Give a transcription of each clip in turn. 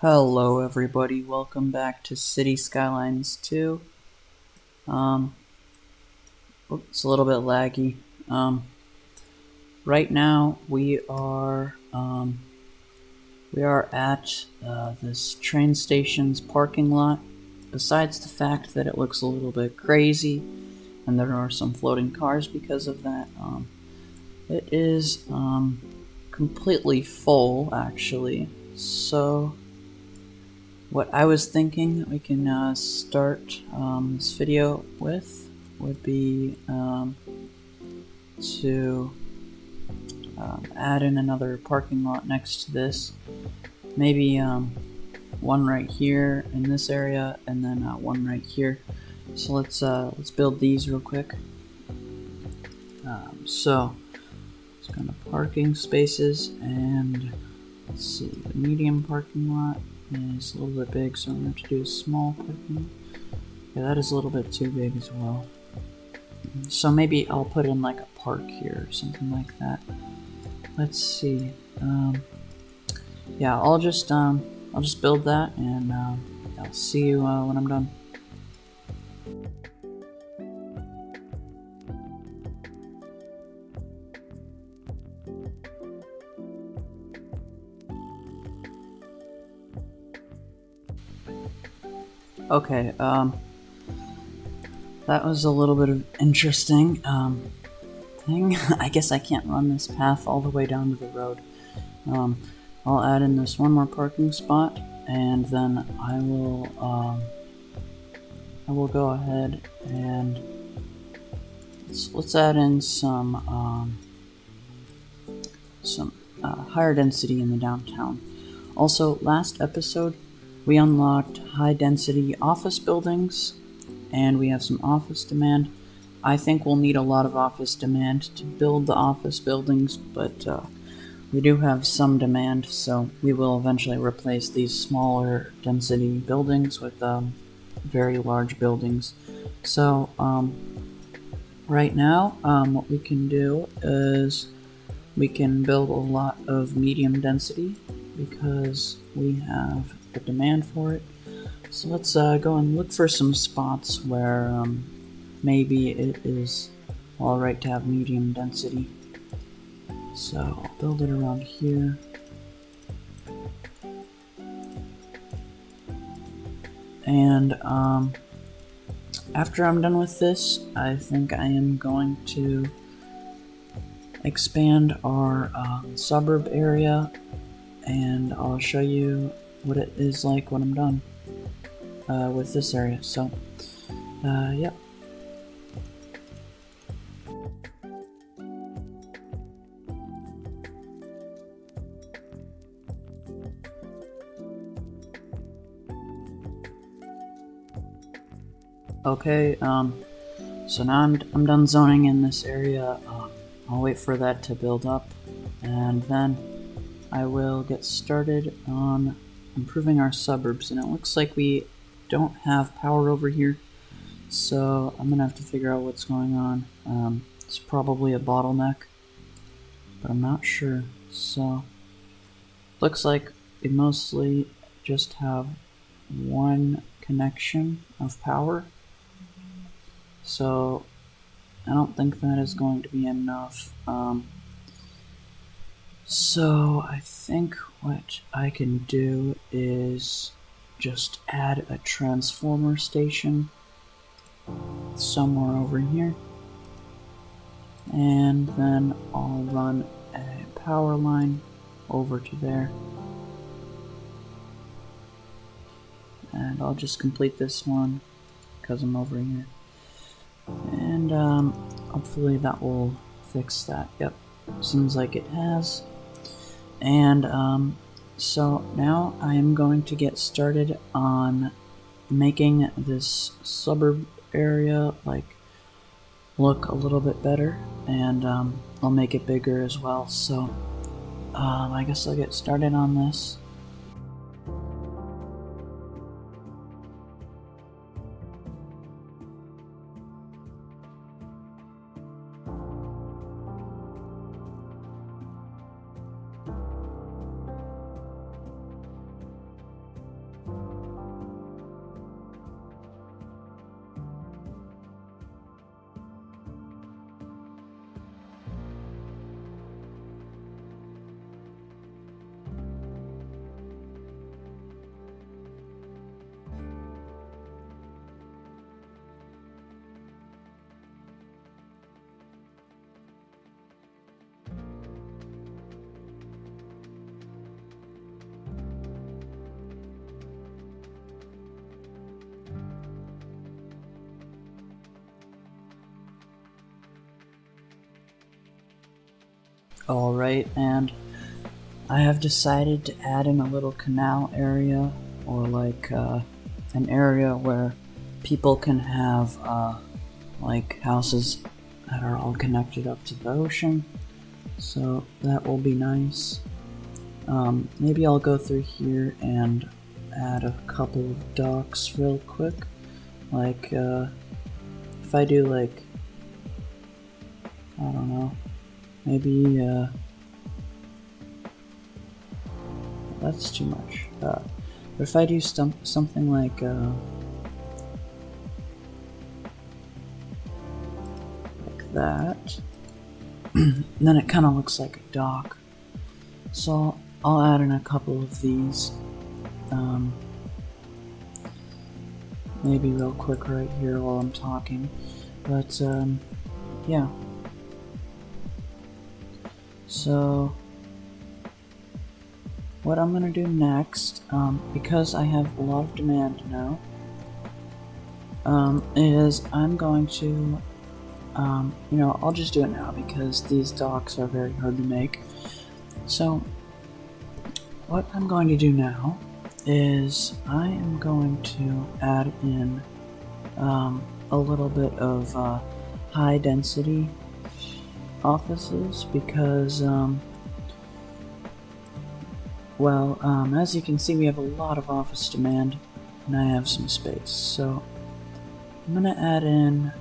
Hello everybody, welcome back to City Skylines 2. Um, it's a little bit laggy. Right now we are at this train station's parking lot. Besides the fact that it looks a little bit crazy and there are some floating cars because of that, it is completely full actually. So what I was thinking that we can start this video with would be to add in another parking lot next to this. Maybe one right here in this area, and then one right here. So let's build these real quick. So it's kind of parking spaces, and let's see, the medium parking lot is a little bit big, so I'm going to have to do a small parking lot. Yeah, that is a little bit too big as well. So maybe I'll put in like a park here or something like that. Let's see. Yeah, I'll just build that, and I'll see you when I'm done. Okay, that was a little bit of interesting thing. I guess I can't run this path all the way down to the road. I'll add in this one more parking spot, and then I will go ahead and let's add in some higher density in the downtown. Also, last episode we unlocked high density office buildings, and we have some office demand. I think we'll need a lot of office demand to build the office buildings, but we do have some demand, so we will eventually replace these smaller density buildings with very large buildings. So right now, what we can do is we can build a lot of medium density because we have the demand for it. So let's go and look for some spots where maybe it is alright to have medium density. So I'll build it around here. And after I'm done with this, I think I am going to expand our suburb area, and I'll show you what it is like when I'm done with this area. So, yep. Okay, so now I'm done zoning in this area. I'll wait for that to build up, and then I will get started on improving our suburbs. And it looks like we don't have power over here, so I'm gonna have to figure out what's going on. It's probably a bottleneck, but I'm not sure. So looks like we mostly just have one connection of power, so I don't think that is going to be enough. So I think what I can do is just add a transformer station somewhere over here, and then I'll run a power line over to there, and I'll just complete this one because I'm over here, and hopefully that will fix that. Yep, seems like it has. And so now I am going to get started on making this suburb area look a little bit better, and I'll make it bigger as well. So I guess I'll get started on this. Alright, and I have decided to add in a little canal area, or like an area where people can have like houses that are all connected up to the ocean. So that will be nice. Maybe I'll go through here and add a couple of docks real quick. Like, if I do like, I don't know, maybe, that's too much. But if I do something like that, then it kind of looks like a dock. So I'll add in a couple of these. Maybe real quick right here while I'm talking. But yeah. So what I'm gonna do next, because I have a lot of demand now, is I'm going to, I'll just do it now because these docks are very hard to make. So what I'm going to do now is I am going to add in a little bit of high density offices because as you can see, we have a lot of office demand and I have some space, so I'm gonna add in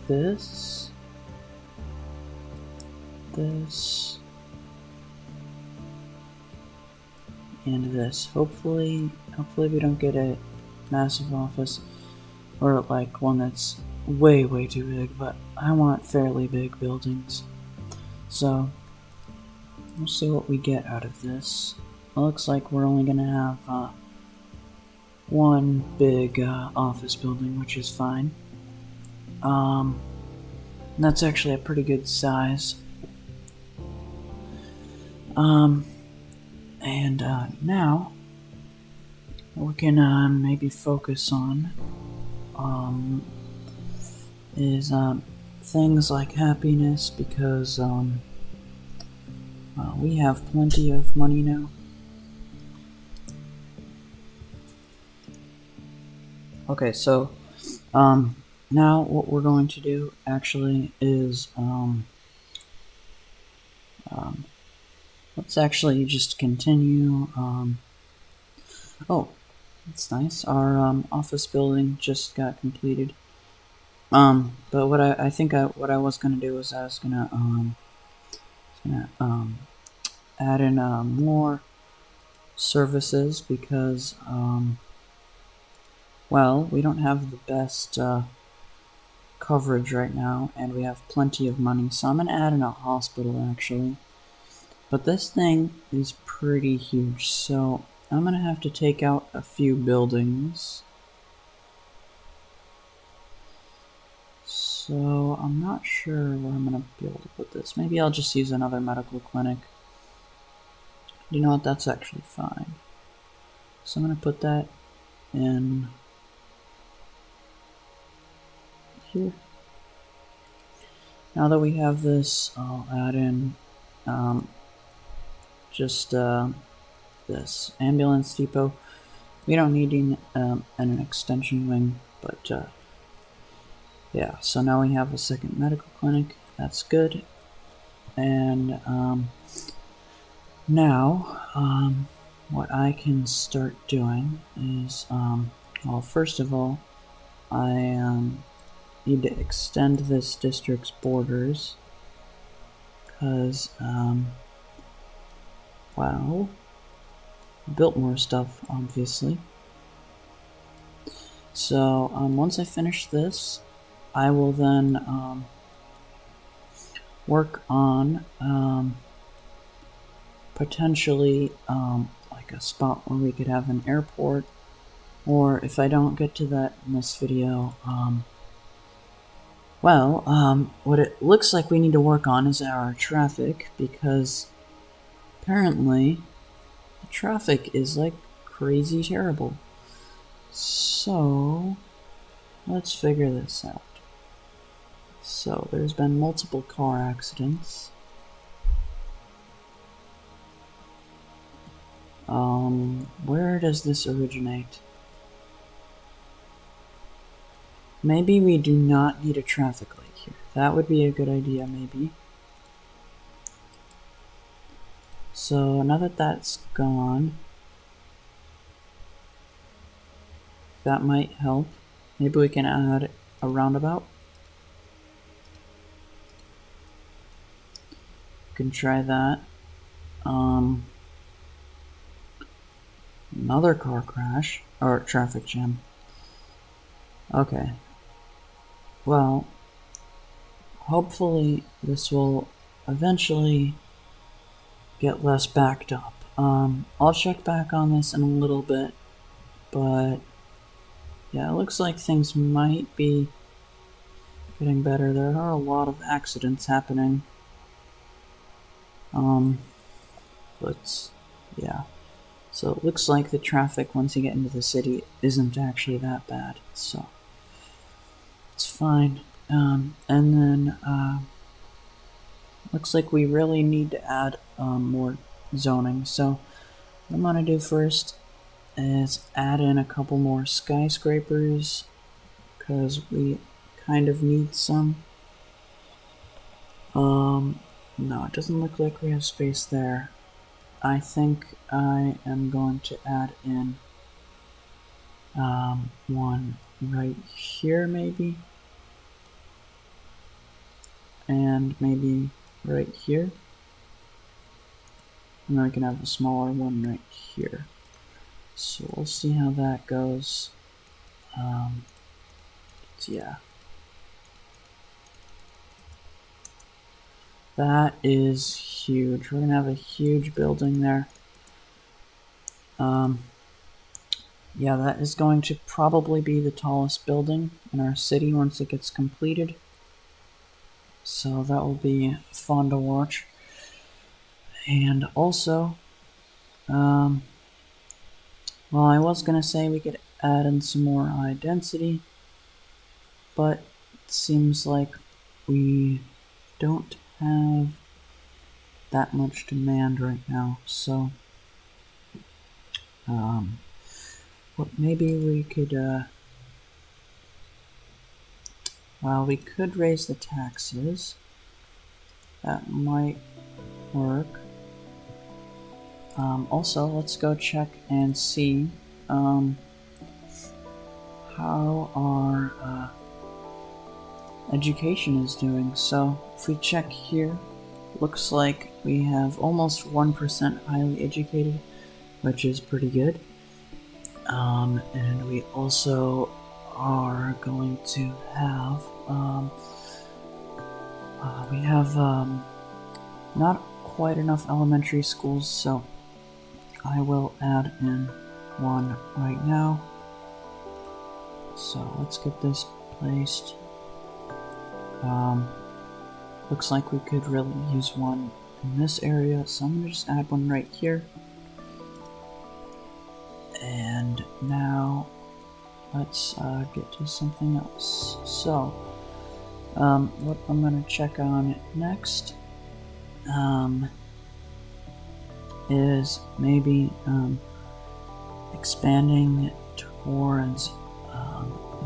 this, and this. Hopefully we don't get a massive office or like one that's way too big, but I want fairly big buildings. So we'll see what we get out of this. It looks like we're only gonna have one big office building, which is fine. That's actually a pretty good size. And now we can maybe focus on is things like happiness, because we have plenty of money now. Okay, so now what we're going to do actually is let's actually just continue. Oh, that's nice. Our office building just got completed. But what I think what I was gonna do is I was gonna add in more services because we don't have the best coverage right now, and we have plenty of money. So I'm gonna add in a hospital actually. But this thing is pretty huge, so I'm gonna have to take out a few buildings. So I'm not sure where I'm gonna be able to put this. Maybe I'll just use another medical clinic. You know what, that's actually fine. So I'm gonna put that in here. Now that we have this, I'll add in just this ambulance depot. We don't need an extension wing, but yeah, so now we have a second medical clinic. That's good. And now what I can start doing is well, first of all, I need to extend this district's borders because built more stuff, obviously. So once I finish this, I will then work on potentially like a spot where we could have an airport, or if I don't get to that in this video, what it looks like we need to work on is our traffic, because apparently the traffic is like crazy terrible. So let's figure this out. So there's been multiple car accidents. Where does this originate? Maybe we do not need a traffic light here. That would be a good idea, maybe. So now that that's gone, that might help. Maybe we can add a roundabout. We can try that. Another car crash, or traffic jam. Okay. Well, hopefully this will eventually get less backed up. I'll check back on this in a little bit, but yeah, it looks like things might be getting better. There are a lot of accidents happening. But yeah. So it looks like the traffic once you get into the city isn't actually that bad, so it's fine. And then looks like we really need to add more zoning. So what I'm gonna do first is add in a couple more skyscrapers because we kind of need some. No, it doesn't look like we have space there. I think I am going to add in one right here maybe, and maybe right here, and then I can have a smaller one right here. So we'll see how that goes. Yeah, that is huge. We're gonna have a huge building there. Yeah, that is going to probably be the tallest building in our city once it gets completed. So that will be fun to watch. And also, well, I was gonna say we could add in some more high density, but it seems like we don't have that much demand right now. So, what maybe we could, well, we could raise the taxes. That might work. Also, let's go check and see how our education is doing. So if we check here, looks like we have almost 1% highly educated, which is pretty good. And we also are going to have we have not quite enough elementary schools, so I will add in one right now. So let's get this placed. Looks like we could really use one in this area, so I'm gonna just add one right here. And now let's get to something else. So what I'm gonna check on next is maybe expanding towards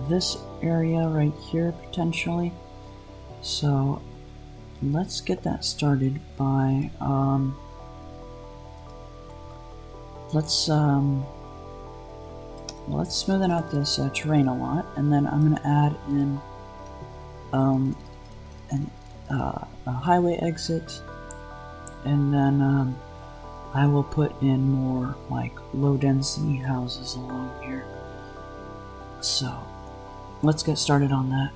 this area right here potentially. So let's get that started by let's smoothen out this terrain a lot, and then I'm gonna add in a highway exit, and then I will put in more like low density houses along here. So let's get started on that.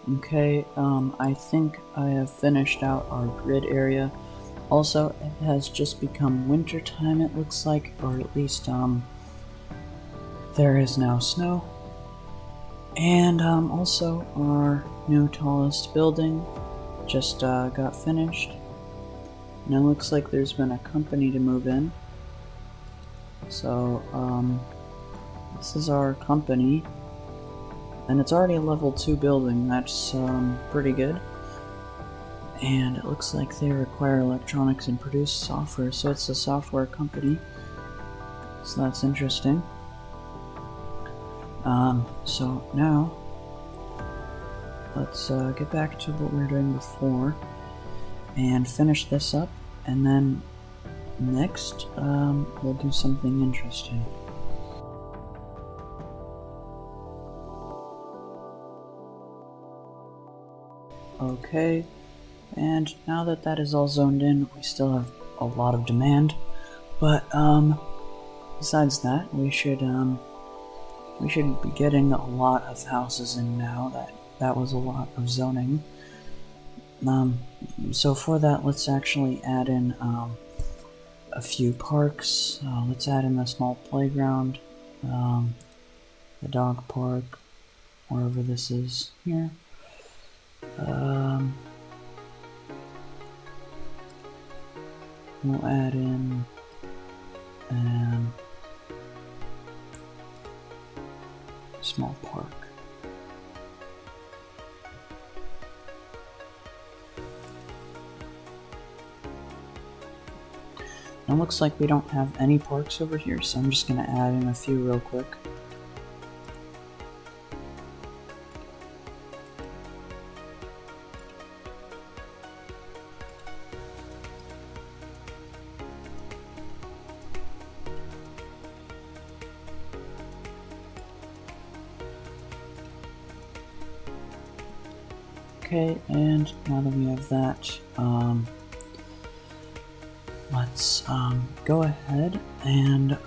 Okay, I think I have finished out our grid area. Also, it has just become winter time, it looks like, or at least, there is now snow. And, also, our new tallest building just, got finished. Now it looks like there's been a company to move in. So, this is our company. And it's already a level 2 building, that's, pretty good. And it looks like they require electronics and produce software, so it's a software company. So that's interesting. So now, let's get back to what we were doing before and finish this up, and then next, we'll do something interesting. Okay, and now that that is all zoned in, we still have a lot of demand, but besides that, we should be getting a lot of houses in now. That was a lot of zoning. So for that, let's actually add in a few parks. Let's add in a small playground, the dog park, wherever this is here. We'll add in a small park. Now it looks like we don't have any parks over here, so I'm just going to add in a few real quick. Okay, and now that we have that, let's go ahead and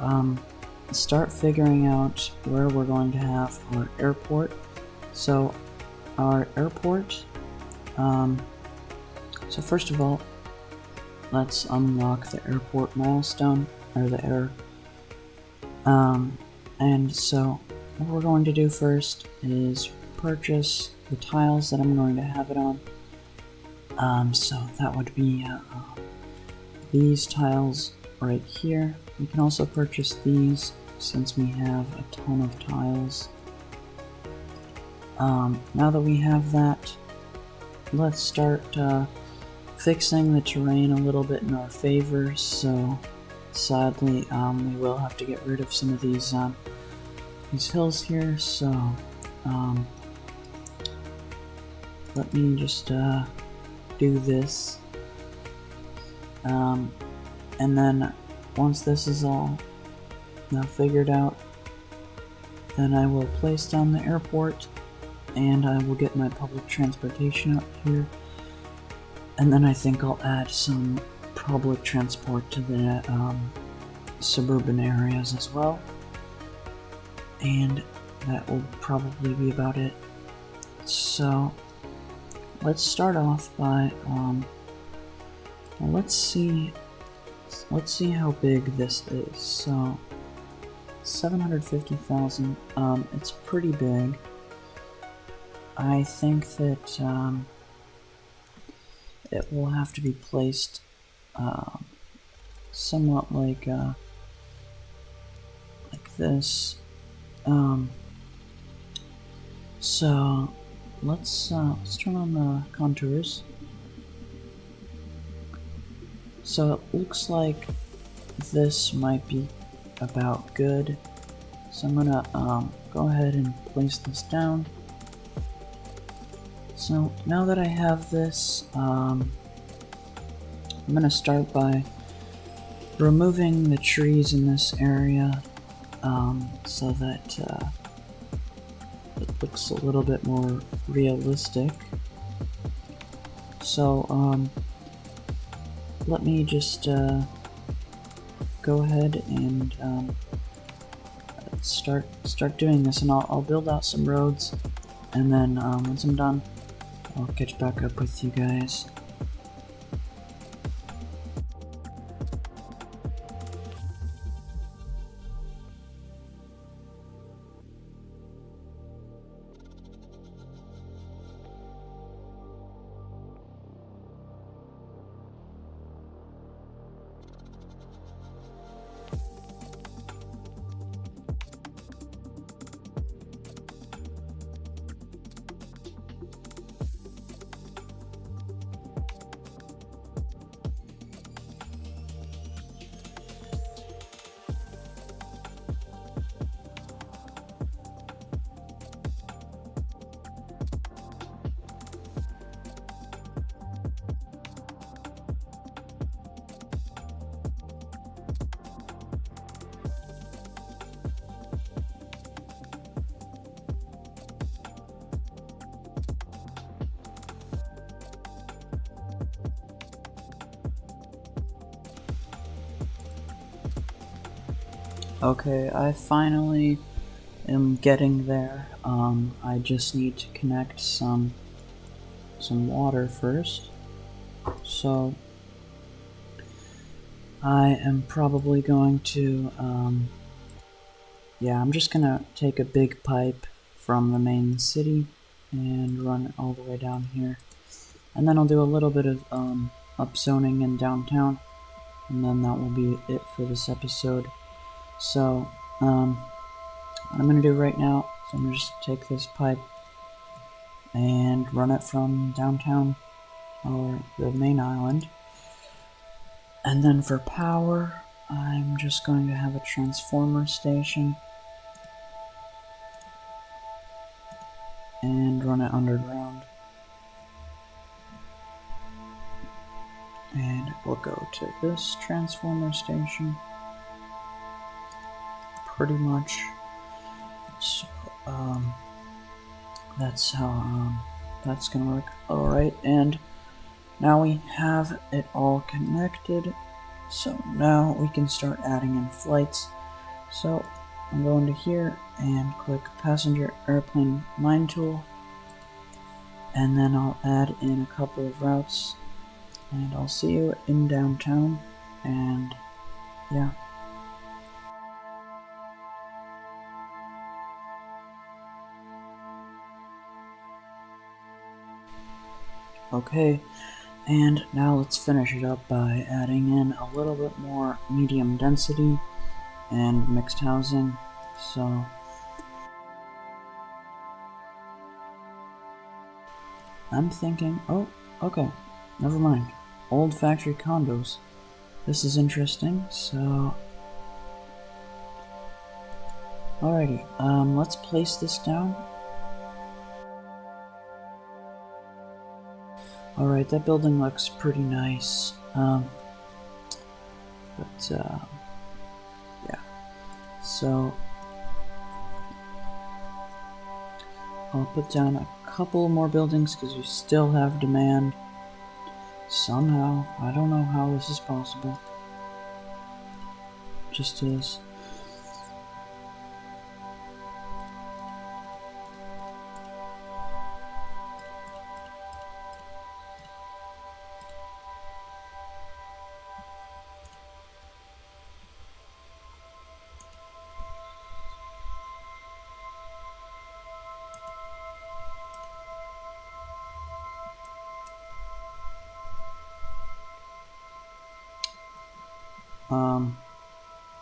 start figuring out where we're going to have our airport. So our airport, so first of all, let's unlock the airport milestone, or the air. And so what we're going to do first is purchase the tiles that I'm going to have it on. So that would be these tiles right here. We can also purchase these since we have a ton of tiles. Now that we have that, let's start fixing the terrain a little bit in our favor. So sadly, we will have to get rid of some of these hills here. So let me just do this. And then once this is all now figured out, then I will place down the airport, and I will get my public transportation up here, and then I think I'll add some public transport to the suburban areas as well, and that will probably be about it. So let's start off by well, let's see how big this is. So 750,000, it's pretty big. I think that it will have to be placed somewhat like this. So let's turn on the contours. So it looks like this might be about good. So I'm gonna go ahead and place this down. So now that I have this, I'm gonna start by removing the trees in this area so that it looks a little bit more realistic. So let me just go ahead and start doing this, and I'll build out some roads, and then once I'm done, I'll catch back up with you guys. Okay, I finally am getting there. I just need to connect some water first. So I am probably going to, yeah, I'm just gonna take a big pipe from the main city and run it all the way down here. And then I'll do a little bit of upzoning in downtown, and then that will be it for this episode. So, what I'm gonna do right now is I'm gonna just take this pipe and run it from downtown or the main island. And then for power, I'm just going to have a transformer station and run it underground. And we'll go to this transformer station. Pretty much. So, that's how that's gonna work. Alright, and now we have it all connected. So now we can start adding in flights. So I'm going to here and click passenger airplane mine tool. And then I'll add in a couple of routes. And I'll see you in downtown. And yeah. Okay, and now let's finish it up by adding in a little bit more medium density and mixed housing. So I'm thinking, oh, okay, never mind. Old factory condos. This is interesting, so alrighty, let's place this down. Alright, that building looks pretty nice. Yeah. So I'll put down a couple more buildings because we still have demand. Somehow, I don't know how this is possible. Just is.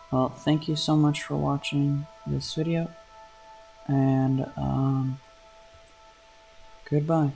Well, thank you so much for watching this video, and goodbye.